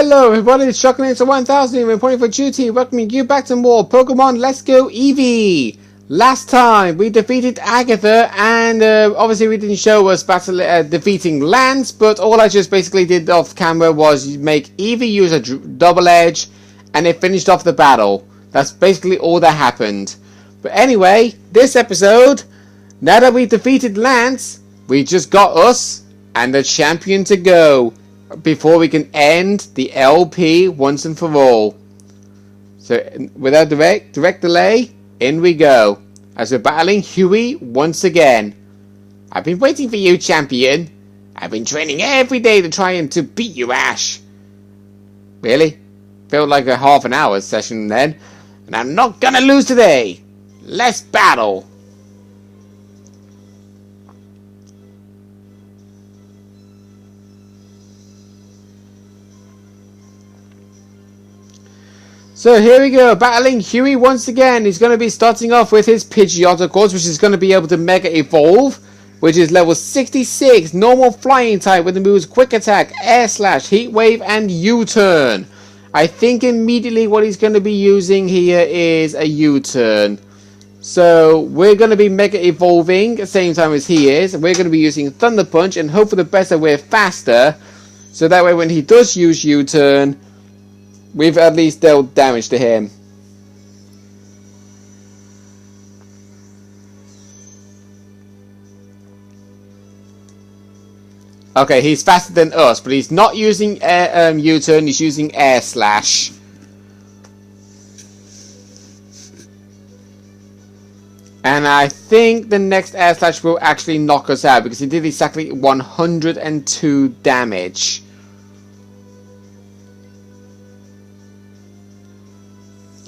Hello everybody, it's Shockinator 1000 reporting for duty, welcoming you back to more Pokemon Let's Go Eevee. Last time we defeated Agatha and obviously we didn't show us defeating Lance, but all I just basically did off camera was make Eevee use a double edge and it finished off the battle. That's basically all that happened. But anyway, this episode, now that we've defeated Lance, we just got us and the champion to go before we can end the LP once and for all. So without direct delay, in we go as we're battling Huey once again. I've been waiting for you, champion. I've been training every day to try and to beat you, Ash. Really? Felt like a half an hour session then, and I'm not gonna lose today. Let's battle. So here we go, battling Huey once again. He's going to be starting off with his Pidgeot, of course, which is going to be able to Mega Evolve, which is level 66, normal flying type with the moves Quick Attack, Air Slash, Heat Wave, and U-Turn. I think immediately what he's going to be using here is a U-Turn. So we're going to be Mega Evolving at the same time as he is. We're going to be using Thunder Punch and hope for the best that we're faster. So that way when he does use U-Turn, we've at least dealt damage to him. Okay, he's faster than us, but he's not using U-Turn, he's using Air Slash. And I think the next Air Slash will actually knock us out, because he did exactly 102 damage.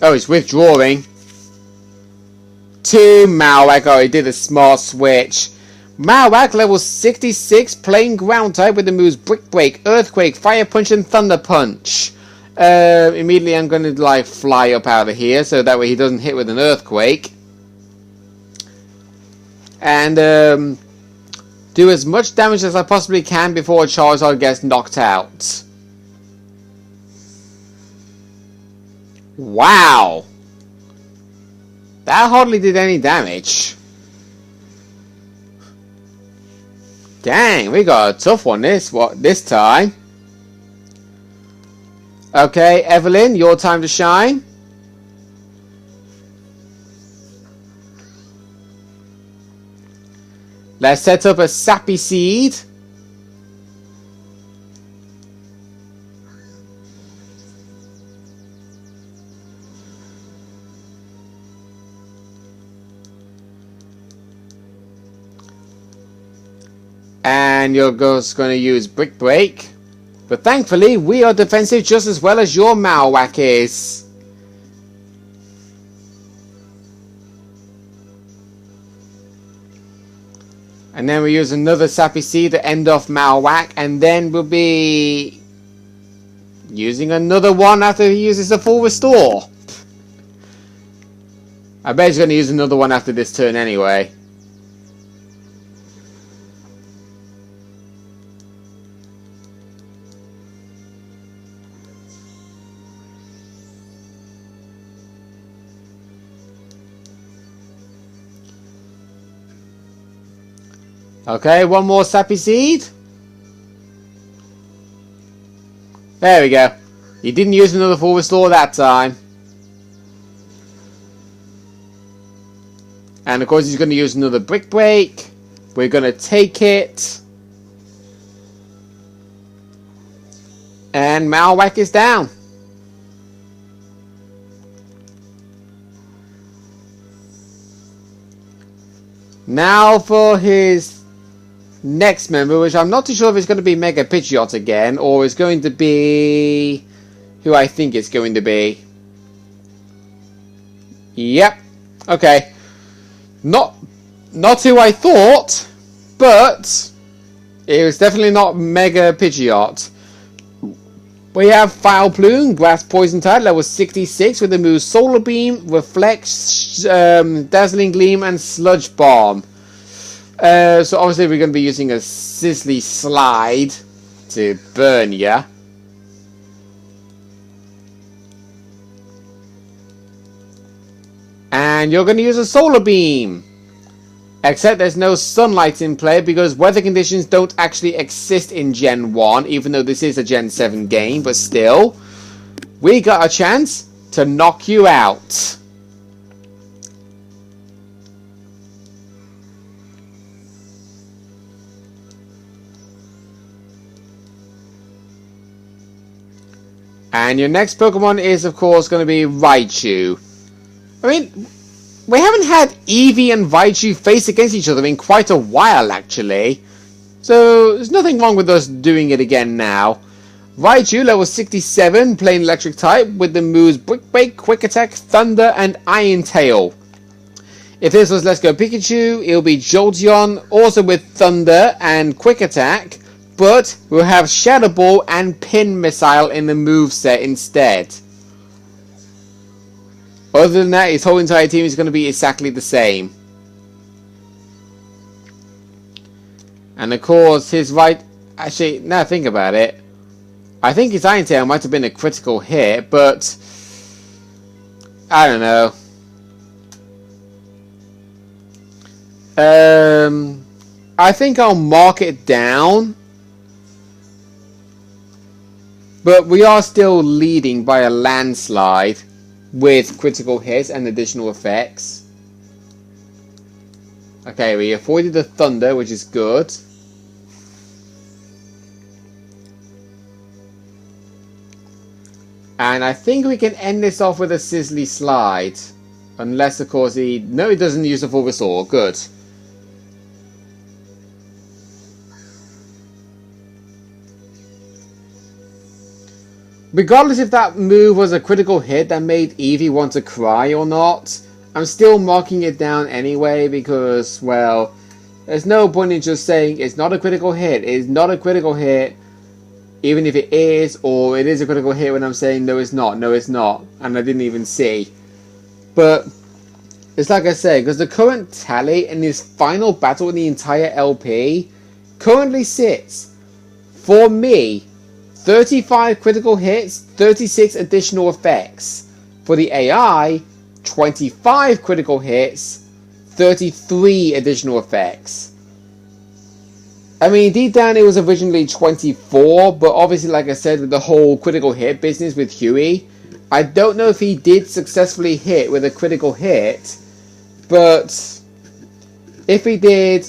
Oh, he's withdrawing. To Marowak. Oh, he did a smart switch. Marowak, level 66, plain ground type with the moves Brick Break, Earthquake, Fire Punch, and Thunder Punch. Immediately I'm going to like fly up out of here so that way he doesn't hit with an Earthquake. And do as much damage as I possibly can before Charizard gets knocked out. Wow, that hardly did any damage. Dang, we got a tough one this time. Okay, Evelyn, your time to shine. Let's set up a Sappy Seed. And you're just going to use Brick Break. But thankfully, we are defensive just as well as your Marowak is. And then we use another Sappy Seed to end off Marowak. And then we'll be using another one after he uses a full restore. I bet he's going to use another one after this turn anyway. Okay, one more Sappy Seed. There we go. He didn't use another full restore that time. And of course he's going to use another Brick Break. We're going to take it. And Marowak is down. Now for his next member, which I'm not too sure if it's going to be Mega Pidgeot again, or it's going to be who I think it's going to be. Yep. Okay. Not who I thought, but it was definitely not Mega Pidgeot. We have Foul Plume, Grass Poison type, level 66, with the moves Solar Beam, Reflect, Dazzling Gleam, and Sludge Bomb. So obviously we're going to be using a Sizzly Slide to burn ya. And you're going to use a solar beam. Except there's no sunlight in play because weather conditions don't actually exist in Gen 1, even though this is a Gen 7 game, but still. We got a chance to knock you out. And your next Pokemon is, of course, going to be Raichu. I mean, we haven't had Eevee and Raichu face against each other in quite a while, actually. So, there's nothing wrong with us doing it again now. Raichu, level 67, playing Electric type, with the moves Brick Break, Quick Attack, Thunder, and Iron Tail. If this was Let's Go Pikachu, it'll be Jolteon, also with Thunder and Quick Attack, but we'll have Shadow Ball and Pin Missile in the moveset instead. Other than that, his whole entire team is going to be exactly the same. And of course, his right... Actually, now think about it. I think his Iron Tail might have been a critical hit, but... I don't know. I think I'll mark it down. But we are still leading by a landslide. With critical hits and additional effects. Okay, we avoided the thunder, which is good. And I think we can end this off with a Sizzly Slide. Unless, of course, he... No, he doesn't use a full restore. Good. Regardless if that move was a critical hit that made Eevee want to cry or not, I'm still marking it down anyway because, well, there's no point in just saying it's not a critical hit. It's not a critical hit, even if it is, or it is a critical hit when I'm saying no it's not, no it's not, and I didn't even see. But it's like I say, because the current tally in this final battle in the entire LP currently sits, for me, 35 critical hits, 36 additional effects. For the AI, 25 critical hits, 33 additional effects. I mean, deep down it was originally 24, but obviously, like I said, with the whole critical hit business with Huey, I don't know if he did successfully hit with a critical hit, but if he did,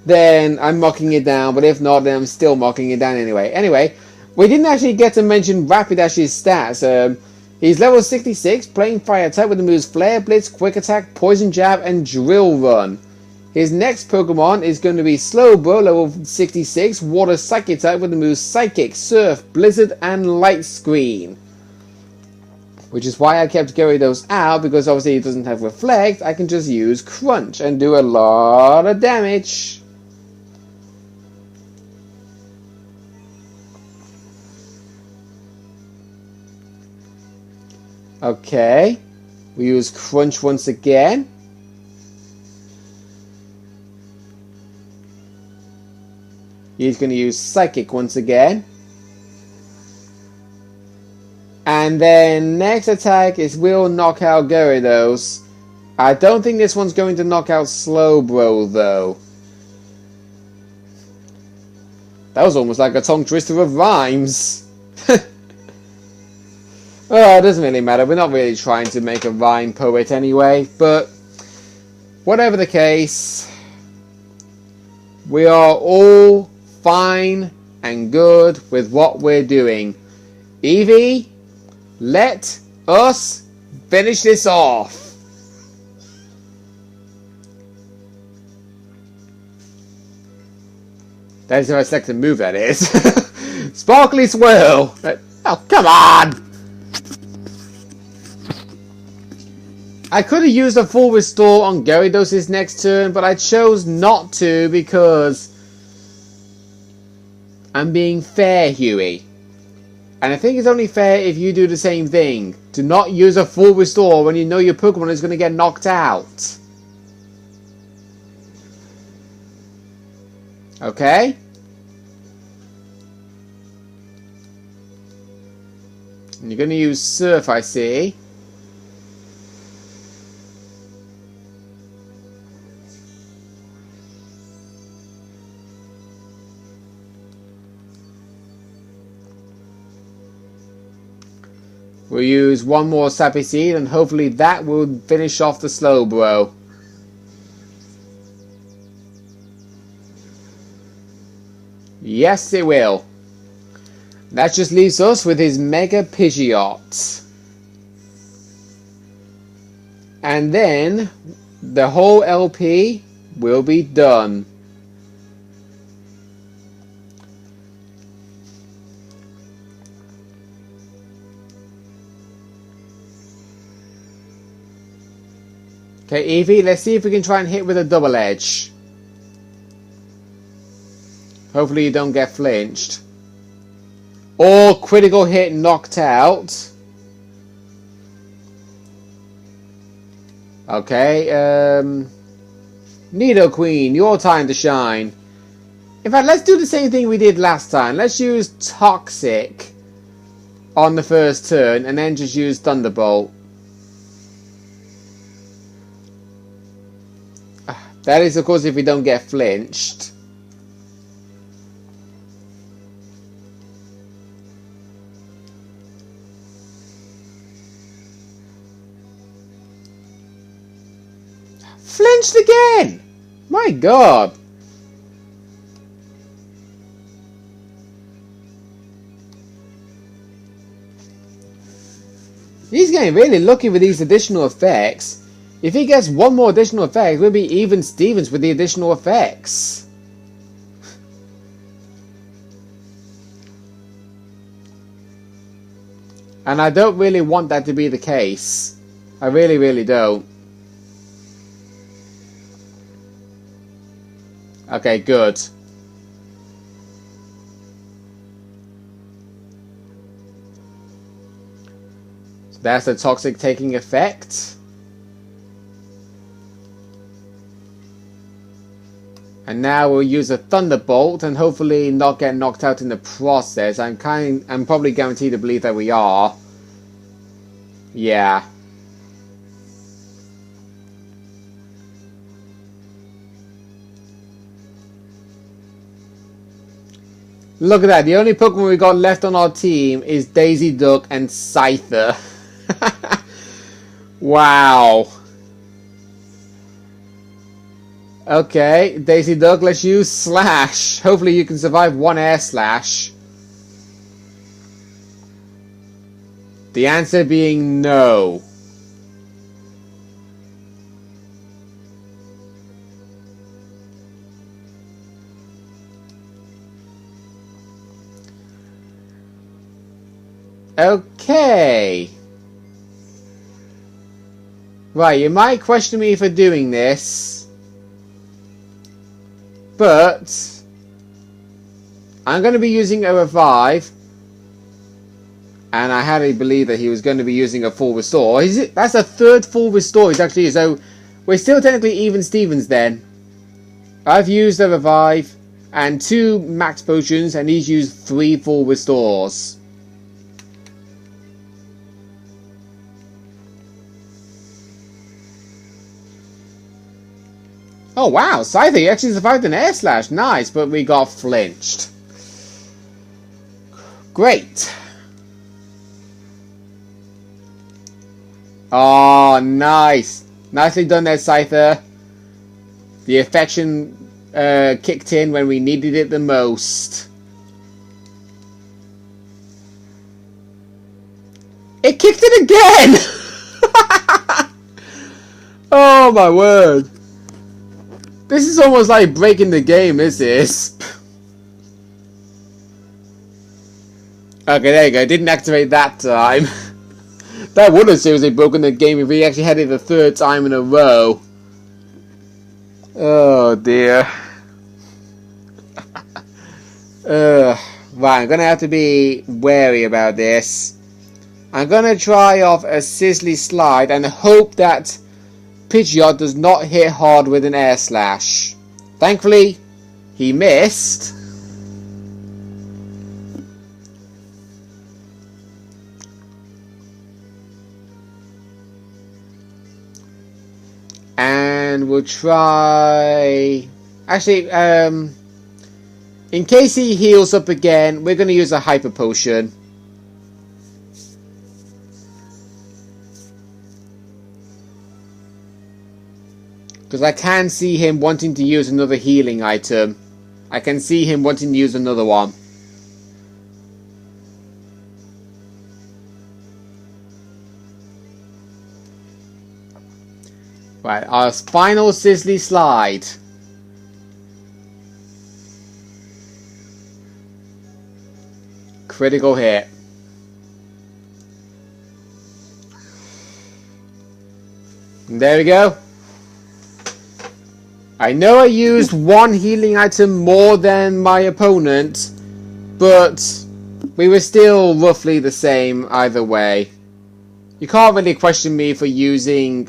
then I'm marking it down, but if not, then I'm still marking it down anyway. Anyway, we didn't actually get to mention Rapidash's stats. He's level 66, playing Fire type with the moves Flare, Blitz, Quick Attack, Poison Jab, and Drill Run. His next Pokemon is going to be Slowbro, level 66, Water Psychic type with the moves Psychic, Surf, Blizzard, and Light Screen. Which is why I kept Gyarados out, because obviously he doesn't have Reflect. I can just use Crunch and do a lot of damage. Okay, we use Crunch once again. He's going to use Psychic once again. And then next attack is will knock out Gyarados. I don't think this one's going to knock out Slowbro though. That was almost like a tongue twister of rhymes. Well, it doesn't really matter. We're not really trying to make a rhyme poet anyway. But whatever the case, we are all fine and good with what we're doing. Eevee, let us finish this off. That is how I select a move, that is. Sparkly Swirl. Oh, come on. I could have used a full restore on Gyarados' next turn, but I chose not to because I'm being fair, Huey. And I think it's only fair if you do the same thing. Do not use a full restore when you know your Pokemon is going to get knocked out. Okay? And you're going to use Surf, I see. We'll use one more Sappy Seed and hopefully that will finish off the Slowbro. Yes, it will. That just leaves us with his Mega Pidgeot. And then the whole LP will be done. Okay, Eevee, let's see if we can try and hit with a double edge. Hopefully you don't get flinched. Or critical hit knocked out. Okay, Nidoqueen, your time to shine. In fact, let's do the same thing we did last time. Let's use Toxic on the first turn and then just use Thunderbolt. That is, of course, if we don't get flinched. Flinched again! My God! He's getting really lucky with these additional effects. If he gets one more additional effect, we'll be even Stevens with the additional effects. And I don't really want that to be the case. I really, really don't. Okay, good. So that's the Toxic taking effect. And now we'll use a Thunderbolt and hopefully not get knocked out in the process. I'm probably guaranteed to believe that we are. Yeah. Look at that. The only Pokemon we got left on our team is Daisy Duck and Scyther. Wow. Okay, Daisy Duck, let's use Slash. Hopefully you can survive one Air Slash. The answer being no. Okay. Right, you might question me for doing this. But I'm going to be using a revive. And I had to believe that he was going to be using a full restore. That's a third full restore. He's actually, so we're still technically even Stevens then. I've used a revive and 2 max potions, and he's used 3 full restores. Oh wow, Scyther, he actually survived an Air Slash. Nice, but we got flinched. Great. Oh, nice. Nicely done there, Scyther. The affection kicked in when we needed it the most. It kicked it again! Oh my word. This is almost like breaking the game, this is. Okay, there you go. Didn't activate that time. That would have seriously broken the game if we actually had it the 3rd time in a row. Oh dear. Right, I'm going to have to be wary about this. I'm going to try off a Sizzly Slide and hope that Pidgeot does not hit hard with an Air Slash. Thankfully, he missed. And we'll try... Actually, in case he heals up again, we're going to use a Hyper Potion. Because I can see him wanting to use another healing item. I can see him wanting to use another one. Right, our final Sizzly Slide. Critical hit. And there we go. I know I used one healing item more than my opponent, but we were still roughly the same either way. You can't really question me for using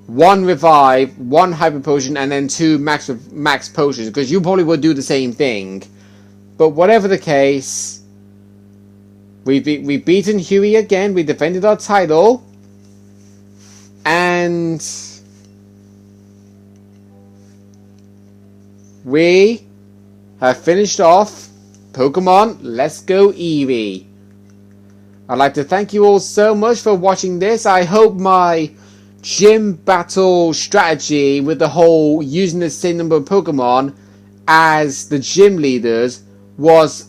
one revive, one hyper potion, and then two max potions, because you probably would do the same thing. But whatever the case, we've beaten Huey again. We defended our title, and we have finished off Pokemon Let's Go Eevee. I'd like to thank you all so much for watching this. I hope my gym battle strategy with the whole using the same number of Pokemon as the gym leaders was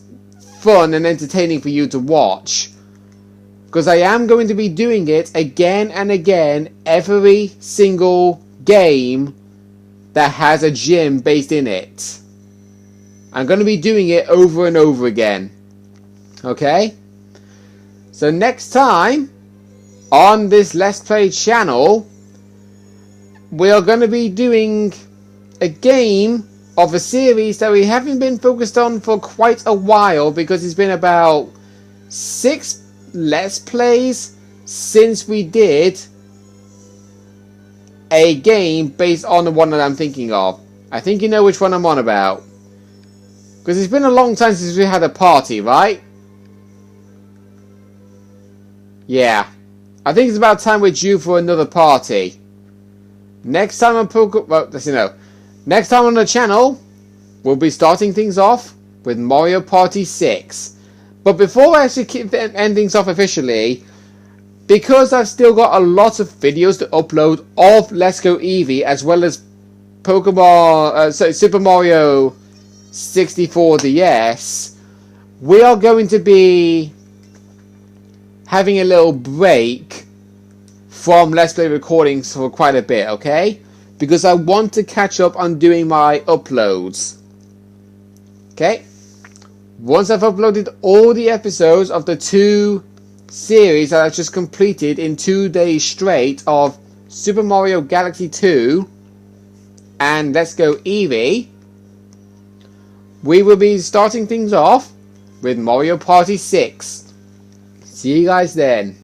fun and entertaining for you to watch. Because I am going to be doing it again and again every single game that has a gym based in it. I'm going to be doing it over and over again. Okay? So next time on this Let's Play channel, we are going to be doing a game of a series that we haven't been focused on for quite a while, because it's been about 6 Let's Plays since we did a game based on the one that I'm thinking of. I think you know which one I'm on about. Because it's been a long time since we had a party, right? Yeah. I think it's about time we're due for another party. Next time on next time on the channel, we'll be starting things off with Mario Party 6. But before I actually end things off officially, because I've still got a lot of videos to upload of Let's Go Eevee, as well as Super Mario 64 DS, we are going to be having a little break from Let's Play recordings for quite a bit, okay? Because I want to catch up on doing my uploads. Okay? Once I've uploaded all the episodes of the 2 series that I've just completed in 2 days straight of Super Mario Galaxy 2 and Let's Go Eevee, we will be starting things off with Mario Party 6. See you guys then.